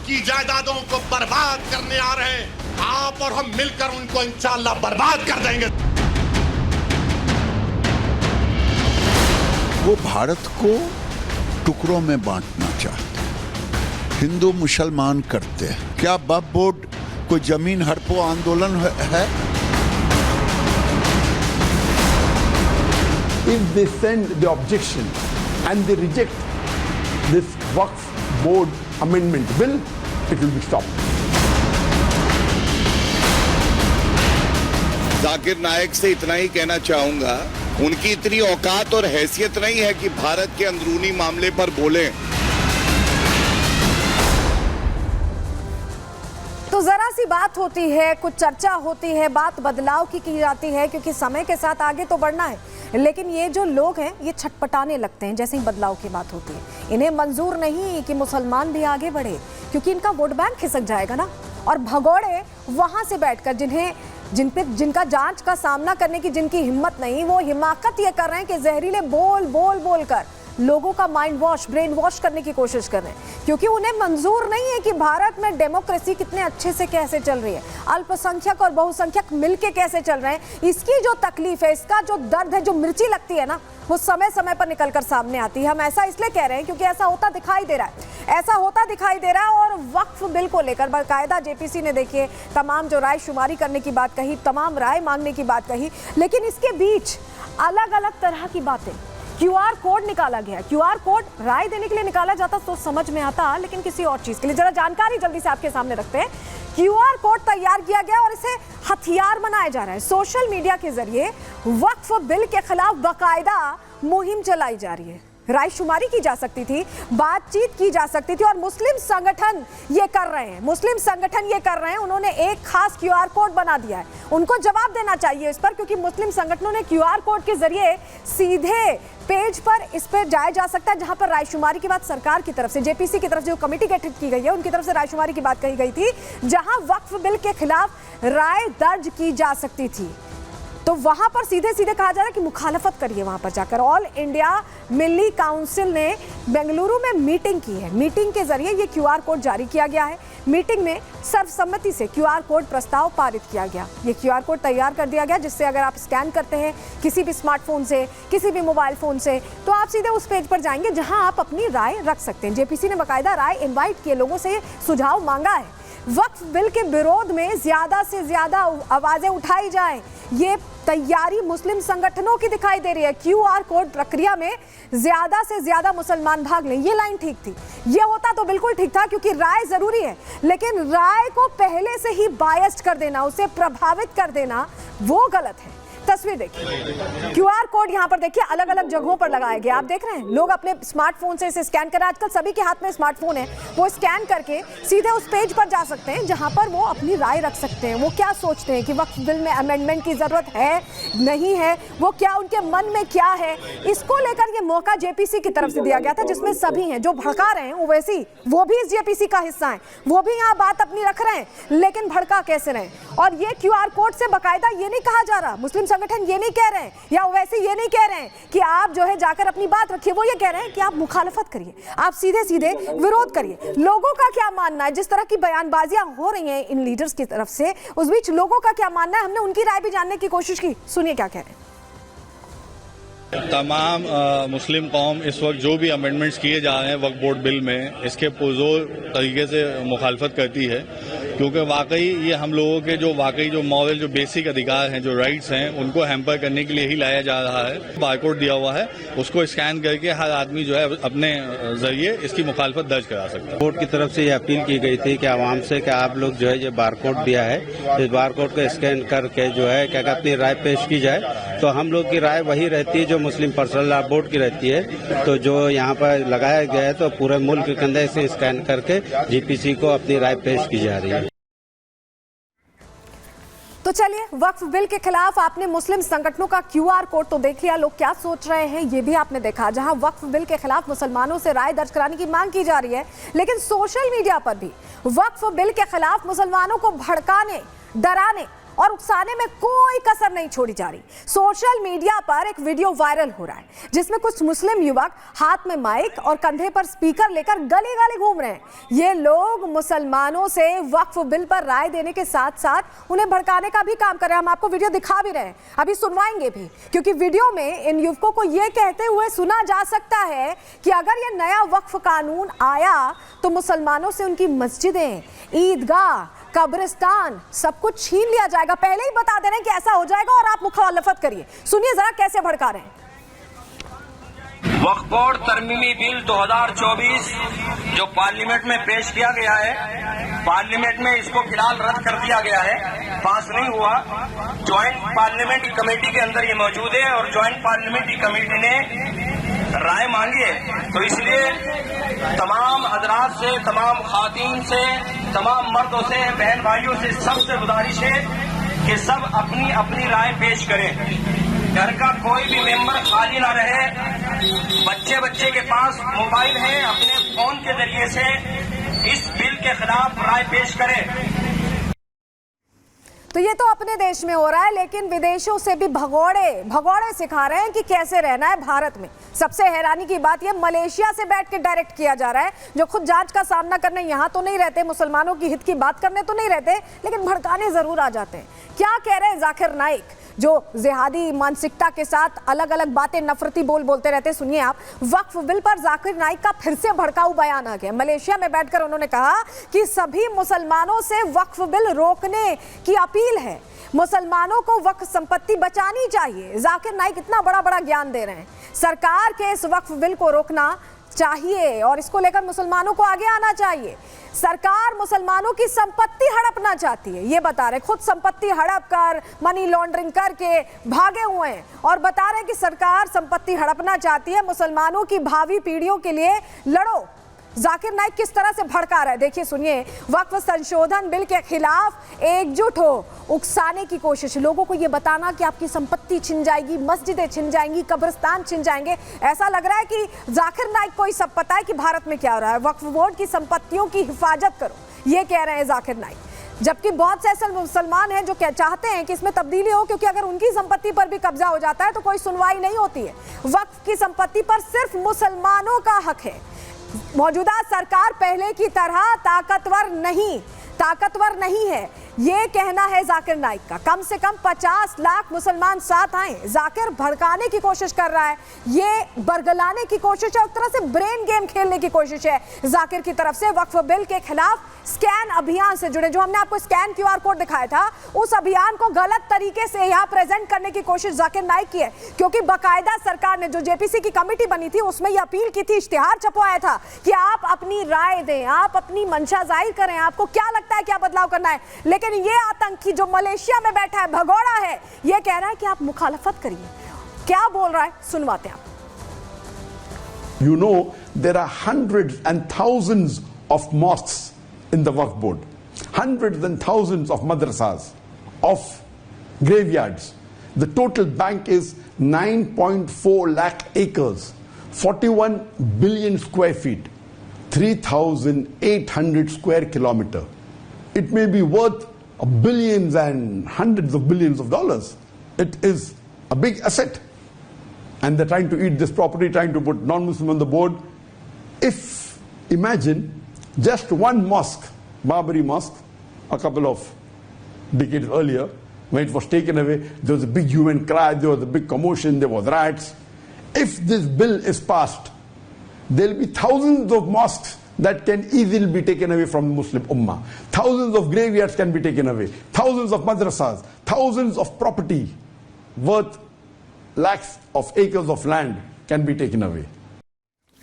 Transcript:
आपकी जायदादों को बर्बाद करने आ रहे हैं। आप और हम मिलकर उनको इंशाअल्लाह बर्बाद कर देंगे। वो भारत को टुकड़ों में बांटना चाहते, हिंदू मुसलमान करते हैं। क्या वक्फ बोर्ड कोई जमीन हड़पो आंदोलन है? If they send the objection and they reject this Waqf Board amendment bill, it will be stopped. Zakir नायक से इतना ही कहना चाहूंगा, उनकी इतनी औकात और हैसियत नहीं है कि भारत के अंदरूनी मामले पर बोलें। तो जरा सी बात होती है, कुछ चर्चा होती है, बात बदलाव की जाती है, क्योंकि समय के साथ आगे तो बढ़ना है। लेकिन ये जो लोग हैं ये छटपटाने लगते हैं जैसे ही बदलाव की बात होती है। इन्हें मंजूर नहीं कि मुसलमान भी आगे बढ़े, क्योंकि इनका वोट बैंक खिसक जाएगा ना। और भगोड़े वहां से बैठकर जिनका जांच का सामना करने की जिनकी हिम्मत नहीं, वो हिमाकत ये कर रहे हैं कि जहरीले बोल कर लोगों का माइंड वॉश, ब्रेन वॉश करने की कोशिश कर रहे हैं, क्योंकि उन्हें मंजूर नहीं है कि भारत में डेमोक्रेसी कितने अच्छे से कैसे चल रही है, अल्पसंख्यक और बहुसंख्यक मिलके कैसे चल रहे हैं। इसकी जो तकलीफ है, इसका जो दर्द है, जो मिर्ची लगती है ना, वो समय समय पर निकलकर सामने आती है। हम ऐसा इसलिए कह रहे हैं क्योंकि ऐसा होता दिखाई दे रहा है, ऐसा होता दिखाई दे रहा है। और वक्फ बिल को लेकर बाकायदा जेपीसी ने देखिए तमाम जो राय शुमारी करने की बात कही, तमाम राय मांगने की बात कही, लेकिन इसके बीच अलग अलग तरह की बातें। क्यूआर कोड निकाला गया, क्यूआर कोड राय देने के लिए निकाला जाता तो समझ में आता, लेकिन किसी और चीज के लिए। जरा जानकारी जल्दी से आपके सामने रखते हैं। क्यूआर कोड तैयार किया गया और इसे हथियार बनाया जा रहा है। सोशल मीडिया के जरिए वक्फ बिल के खिलाफ बाकायदा मुहिम चलाई जा रही है। राय शुमारी की जा सकती थी, बातचीत की जा सकती थी, और मुस्लिम संगठन ये कर रहे हैं। उन्होंने एक खास क्यूआर कोड बना दिया है। उनको जवाब देना चाहिए इस पर, क्योंकि मुस्लिम संगठनों ने क्यूआर कोड के जरिए सीधे पेज पर इस पर जाया जा सकता है, जहां पर रायशुमारी की बात सरकार की तरफ से, जेपीसी की तरफ से जो कमेटी गठित की गई है उनकी तरफ से रायशुमारी की बात कही गई थी, जहां वक्फ बिल के खिलाफ राय दर्ज की जा सकती थी। तो वहां पर सीधे सीधे कहा जा रहा है कि मुखालफत करिए वहां पर जाकर। ऑल इंडिया मिल्ली काउंसिल ने बेंगलुरु में मीटिंग की है। मीटिंग के जरिए ये क्यूआर कोड जारी किया गया है। मीटिंग में सर्वसम्मति से क्यूआर कोड प्रस्ताव पारित किया गया। ये क्यूआर कोड तैयार कर दिया गया, जिससे अगर आप स्कैन करते हैं किसी भी स्मार्टफोन से, किसी भी मोबाइल फोन से, तो आप सीधे उस पेज पर जाएंगे जहां आप अपनी राय रख सकते हैं। जेपीसी ने बाकायदा राय इन्वाइट किए, लोगों से सुझाव मांगा है। वक्फ बिल के विरोध में ज्यादा से ज्यादा आवाजें उठाई जाएं, ये तैयारी मुस्लिम संगठनों की दिखाई दे रही है। क्यूआर कोड प्रक्रिया में ज्यादा से ज्यादा मुसलमान भाग लें, ये लाइन ठीक थी। ये होता तो बिल्कुल ठीक था, क्योंकि राय जरूरी है, लेकिन राय को पहले से ही बायस्ड कर देना, उसे प्रभावित कर देना, वो गलत है। तस्वीर देखिए, क्यूआर कोड यहाँ पर देखिए अलग अलग जगहों पर लगाया गया। आप देख रहे हैं लोग अपने स्मार्टफोन से इसे स्कैन कर रहे हैं। आजकल सभी के हाथ में स्मार्टफोन है, वो स्कैन करके सीधे उस पेज पर जा सकते हैं जहां पर वो अपनी राय रख सकते हैं। वो क्या सोचते हैं कि वक्फ बिल में अमेंडमेंट की जरूरत है, नहीं है, वो क्या उनके मन में क्या है, इसको लेकर ये मौका जेपीसी की तरफ से दिया गया था, जिसमें सभी हैं जो भड़का रहे हैं। ओवैसी वो भी इस जेपीसी का हिस्सा है, वो भी यहाँ बात अपनी रख रहे हैं, लेकिन भड़का कैसे रहे। और ये क्यूआर कोड से बाकायदा ये नहीं कहा जा रहा, मुस्लिम संगठन ये नहीं कह रहे हैं, या वैसे ये नहीं कह रहे हैं कि आप जो है जाकर अपनी बात रखिए। वो ये कह रहे हैं कि आप मुखालफत करिए, आप सीधे सीधे विरोध करिए। लोगों का क्या मानना है, जिस तरह की बयानबाजियां हो रही हैं इन लीडर्स की तरफ से, उस बीच लोगों का क्या मानना है, हमने उनकी राय भी जानने की कोशिश की। सुनिए क्या कह रहे हैं। तमाम मुस्लिम कौम इस वक्त जो भी अमेंडमेंट्स किए जा रहे हैं वक्फ बोर्ड बिल में, इसके पुरजोर तरीके से मुखालफत करती है, क्योंकि वाकई ये हम लोगों के जो वाकई जो मॉरल, जो बेसिक अधिकार हैं, जो राइट्स हैं, उनको हैम्पर करने के लिए ही लाया जा रहा है। बारकोड दिया हुआ है, उसको स्कैन करके हर आदमी जो है अपने जरिए इसकी मुखालफत दर्ज करा सकता है। बोर्ड की तरफ से ये अपील की गई थी कि आवाम से कि आप लोग जो है ये बारकोड दिया है, इस बारकोड को स्कैन करके जो है क्या अपनी राय पेश की जाए। तो हम लोग की राय वही रहती है जो मुस्लिम पर्सनल लॉ बोर्ड की रहती है। तो जो यहाँ पर लगाया गया है, तो पूरे मुल्क के अंदर से स्कैन करके जीपीसी को अपनी राय पेश की जा रही है। तो चलिए, वक्फ बिल के खिलाफ आपने मुस्लिम संगठनों का क्यूआर कोड तो देख लिया, लोग क्या सोच रहे हैं ये भी आपने देखा, जहां वक्फ बिल के खिलाफ मुसलमानों से राय दर्ज कराने की मांग की जा रही है। लेकिन सोशल मीडिया पर भी वक्फ बिल के खिलाफ मुसलमानों को भड़काने, डराने और उकसाने में कोई कसर नहीं छोड़ी जा रही। सोशल मीडिया पर एक वीडियो वायरल हो रहा है जिसमें कुछ मुस्लिम युवक हाथ में माइक और कंधे पर स्पीकर लेकर गली गली घूम रहे हैं। ये लोग मुसलमानों से वक्फ बिल पर राय देने के साथ साथ उन्हें भड़काने का भी काम कर रहे हैं। हम आपको वीडियो दिखा भी रहे हैं, अभी सुनवाएंगे भी, क्योंकि वीडियो में इन युवकों को यह कहते हुए सुना जा सकता है कि अगर यह नया वक्फ कानून आया तो मुसलमानों से उनकी मस्जिदें, ईदगाह, कब्रिस्तान सब कुछ छीन लिया जाएगा। पहले ही बता दे रहे हैं कि ऐसा हो जाएगा और आप मुखालफत करिए। सुनिए जरा कैसे भड़का रहे हैं। वक्फ बोर्ड तरमीमी बिल 2024 जो पार्लियामेंट में पेश किया गया है, पार्लियामेंट में इसको फिलहाल रद्द कर दिया गया है, पास नहीं हुआ। ज्वाइंट पार्लियामेंट्री कमेटी के अंदर ये मौजूद है और ज्वाइंट पार्लियामेंट्री कमेटी ने राय मांगी है। तो इसलिए तमाम हजरात से, तमाम खातीन से, तमाम मर्दों से, बहन भाइयों से सबसे गुजारिश है कि सब अपनी अपनी राय पेश करें। घर का कोई भी मेंबर खाली ना रहे। बच्चे के पास मोबाइल है, अपने फोन के जरिए से इस बिल के खिलाफ राय पेश करें। तो ये तो अपने देश में हो रहा है, लेकिन विदेशों से भी भगोड़े सिखा रहे हैं कि कैसे रहना है भारत में। सबसे हैरानी की बात ये मलेशिया से बैठ के डायरेक्ट किया जा रहा है, जो खुद जांच का सामना करने यहाँ तो नहीं रहते, मुसलमानों की हित की बात करने तो नहीं रहते, लेकिन भड़काने जरूर आ जाते हैं। क्या कह रहे हैं जाकिर नाइक, जो जिहादी मानसिकता के साथ अलग अलग बातें, नफरती बोलते रहते। सुनिए आप, वक्फ बिल पर जाकिर नाइक का फिर से भड़काऊ बयान आ गया। मलेशिया में बैठकर उन्होंने कहा कि सभी मुसलमानों से वक्फ बिल रोकने की अपील है, मुसलमानों को वक्फ संपत्ति बचानी चाहिए। जाकिर नाइक इतना बड़ा ज्ञान दे रहे हैं। सरकार के इस वक्फ बिल को रोकना चाहिए और इसको लेकर मुसलमानों को आगे आना चाहिए। सरकार मुसलमानों की संपत्ति हड़पना चाहती है, ये बता रहे, खुद संपत्ति हड़प कर, मनी लॉन्ड्रिंग करके भागे हुए हैं और बता रहे हैं कि सरकार संपत्ति हड़पना चाहती है, मुसलमानों की भावी पीढ़ियों के लिए लड़ो। जाकिर नाइक किस तरह से भड़का रहा है, देखिए सुनिए। वक्फ संशोधन बिल के खिलाफ एकजुट हो, उकसाने की कोशिश, लोगों को ये बताना कि आपकी संपत्ति छिन जाएगी, मस्जिदें छिन जाएंगी, कब्रिस्तान छिन जाएंगे। ऐसा लग रहा है कि जाकिर नाइक को ही सब पता है कि भारत में क्या हो रहा है। वक्फ बोर्ड की संपत्तियों की हिफाजत करो, ये कह रहे हैं जाकिर नाइक। जबकि बहुत से ऐसे मुसलमान हैं जो चाहते हैं कि इसमें तब्दीली हो, क्योंकि अगर उनकी संपत्ति पर भी कब्जा हो जाता है तो कोई सुनवाई नहीं होती है। वक्फ की संपत्ति पर सिर्फ मुसलमानों का हक है। मौजूदा सरकार पहले की तरह ताकतवर नहीं है, ये कहना है जाकिर नाइक का। कम से कम 50 लाख मुसलमान साथ आए। जाकिर भड़काने की कोशिश कर रहा है, ये बरगलाने की कोशिश है, एक तरह से ब्रेन गेम खेलने की कोशिश है जाकिर की तरफ से। वक्फ बिल के खिलाफ स्कैन अभियान से जुड़े, जो हमने आपको स्कैन QR कोड दिखाया था, उस अभियान को गलत तरीके से यहाँ प्रेजेंट करने की कोशिश जाकिर नाइक की है, क्योंकि बाकायदा सरकार ने जो JPC की कमेटी बनी थी उसमें यह अपील की थी, इश्तिहार छपवाया था कि आप अपनी राय दें, आप अपनी मंशा जाहिर करें, आपको क्या लगता है क्या बदलाव करना है। लेकिन ये आतंकी जो मलेशिया में बैठा है, भगोड़ा है, ये कह रहा है कि आप मुखालफत करिए। क्या बोल रहा है, सुनवाते हैं आप। You know, there are hundreds and thousands of mosques in the Waqf board, hundreds and thousands of madrasas, of graveyards. The total bank is 9.4 lakh acres, 41 billion square feet, 3,800 square kilometer. It may be worth billions and hundreds of billions of dollars. It is a big asset. And they're trying to eat this property, trying to put non-Muslim on the board. If, imagine, just one mosque, Babri Mosque, a couple of decades earlier, when it was taken away, there was a big hue and cry, there was a big commotion, there was riots. If this bill is passed, there will be thousands of mosques that can easily be taken away from the Muslim Ummah. Thousands of graveyards can be taken away. Thousands of madrasas, thousands of property worth lakhs of acres of land can be taken away.